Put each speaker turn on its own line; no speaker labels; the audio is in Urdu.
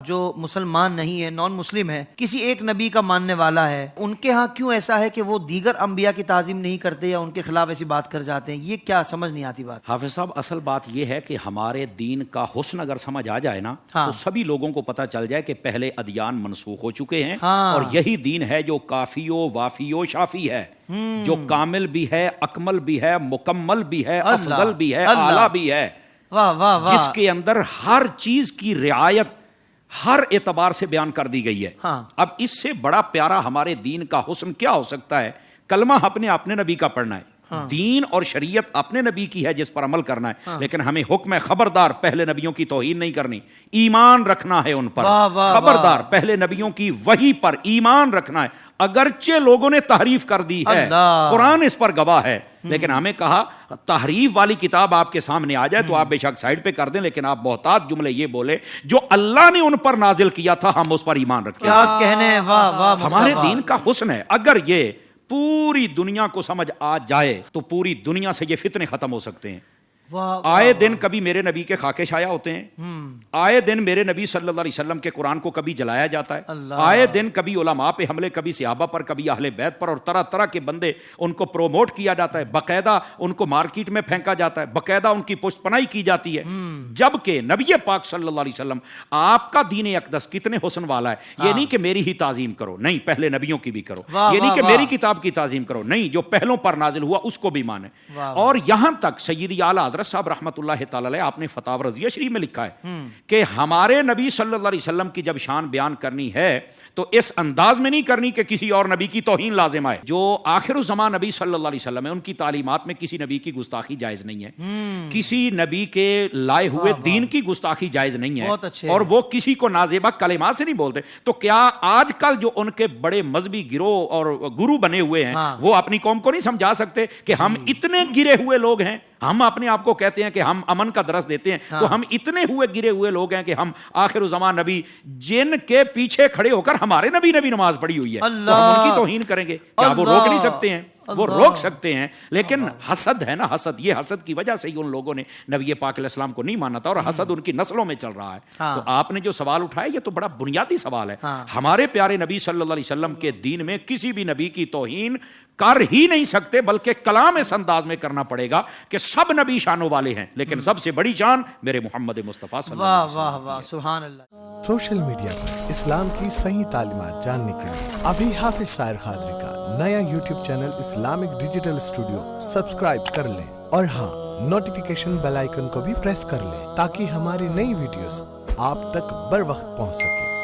جو مسلمان نہیں ہے، نان مسلم ہے، کسی ایک نبی کا ماننے والا ہے، ان کے ہاں کیوں ایسا ہے کہ وہ دیگر انبیاء کی تعظیم نہیں کرتے یا ان کے خلاف ایسی بات کر جاتے ہیں؟ یہ کیا سمجھ نہیں آتی بات؟
حافظ صاحب، اصل بات یہ ہے کہ ہمارے دین کا حسن اگر سمجھ آ جائے نا
ہاں،
تو سبھی لوگوں کو پتہ چل جائے کہ پہلے ادیان منسوخ ہو چکے ہیں،
ہاں،
اور یہی دین ہے جو کافی و وافی و شافی ہے، جو کامل بھی ہے، اکمل بھی ہے، مکمل بھی ہے، افضل بھی ہے، اعلیٰ بھی ہے،
واہ واہ واہ،
جس کے اندر ہر چیز کی رعایت ہر اعتبار سے بیان کر دی گئی ہے۔
ہاں،
اب اس سے بڑا پیارا ہمارے دین کا حسن کیا ہو سکتا ہے؟ کلمہ اپنے نبی کا پڑھنا ہے، دین اور شریعت اپنے نبی کی ہے جس پر عمل کرنا ہے، لیکن ہمیں حکم ہے خبردار پہلے نبیوں کی توہین نہیں کرنی، ایمان رکھنا ہے ان پر، خبردار پہلے نبیوں کی وحی پر ایمان رکھنا ہے، اگرچہ لوگوں نے تحریف کر دی ہے، قرآن اس پر گواہ ہے، لیکن ہمیں کہا تحریف والی کتاب آپ کے سامنے آ جائے تو آپ بے شک سائڈ پہ کر دیں، لیکن آپ محتاط جملے یہ بولے جو اللہ نے ان پر نازل کیا تھا ہم اس پر ایمان رکھتے ہیں۔
کیا کہنے، واہ واہ،
ہمارے دین کا حسن ہے۔ اگر یہ پوری دنیا کو سمجھ آ جائے تو پوری دنیا سے یہ فتنے ختم ہو سکتے ہیں۔ آئے دن کبھی میرے نبی کے خاکے شائع ہوتے ہیں، آئے دن میرے نبی صلی اللہ علیہ وسلم کے قرآن کو کبھی جلایا جاتا ہے، آئے دن کبھی علماء پہ حملے، کبھی صحابہ پر، کبھی اہل بیت پر، اور طرح طرح کے بندے ان کو پروموٹ کیا جاتا ہے، باقاعدہ ان کو مارکیٹ میں پھینکا جاتا ہے، باقاعدہ ان کی پشت پناہی کی جاتی ہے، جبکہ نبی پاک صلی اللہ علیہ وسلم آپ کا دین اقدس کتنے حسن والا ہے۔ یہ نہیں کہ میری ہی تعظیم کرو، نہیں، پہلے نبیوں کی بھی کرو، یہ نہیں کہ میری کتاب کی تعظیم کرو، نہیں، جو پہلوں پر نازل ہوا اس کو بھی مانے۔ اور یہاں تک سیدی اعلیٰ حضرت صاحب رحمۃ اللہ تعالی علیہ آپ نے فتاوی رضیہ شریف میں لکھا ہے کہ ہمارے نبی صلی اللہ علیہ وسلم کی جب شان بیان کرنی ہے تو اس انداز میں نہیں کرنی کہ کسی اور نبی کی توہین لازم آئے۔ جو آخر الزمان نبی صلی اللہ علیہ وسلم ہے ان کی تعلیمات میں کسی نبی کی گستاخی جائز نہیں ہے، کسی نبی کے لائے ہوئے دین کی گستاخی جائز نہیں ہے، اور وہ کسی کو نازیبہ کلمات سے نہیں بولتے۔ تو کیا آج کل جو ان کے بڑے مذہبی گروہ اور گرو بنے ہوئے ہیں وہ اپنی قوم کو نہیں سمجھا سکتے کہ ہم اتنے گرے ہوئے لوگ ہیں؟ ہم اپنے آپ کو کہتے ہیں کہ ہم امن کا درس دیتے ہیں، تو ہم اتنے گرے ہوئے لوگ ہیں کہ ہم آخر الزمان نبی جن کے پیچھے کھڑے ہو کر ہمارے نبی نماز پڑھی ہوئی ہے تو ہم ان کی توہین کریں گے؟ کیا وہ روک نہیں سکتے ہیں؟ وہ روک سکتے ہیں، لیکن حسد ہے نا، حسد، یہ حسد کی وجہ سے ہی ان لوگوں نے نبی پاک علیہ السلام کو نہیں مانا تھا، اور حسد ان کی نسلوں میں چل رہا ہے۔ تو آپ نے جو سوال اٹھایا یہ تو بڑا بنیادی سوال ہے۔ ہمارے پیارے نبی صلی اللہ علیہ وسلم کے دین میں کسی بھی نبی کی توہین کر ہی نہیں سکتے، بلکہ کلام اس انداز میں کرنا پڑے گا کہ سب نبی شانوں والے ہیں، لیکن سب سے بڑی شان میرے محمد مصطفیٰ صلی اللہ علیہ وسلم۔
واہ واہ واہ، سبحان اللہ۔
سوشل میڈیا پر اسلام کی صحیح تعلیمات جاننے کے لیے ابھی حافظ سائر قادری کا نیا YouTube channel Islamic digital studio subscribe کر لیں، اور ہاں، نوٹیفیکیشن بیل آئیکن کو بھی پریس کر لیں تاکہ ہماری نئی ویڈیوز آپ تک بر وقت پہنچ سکے۔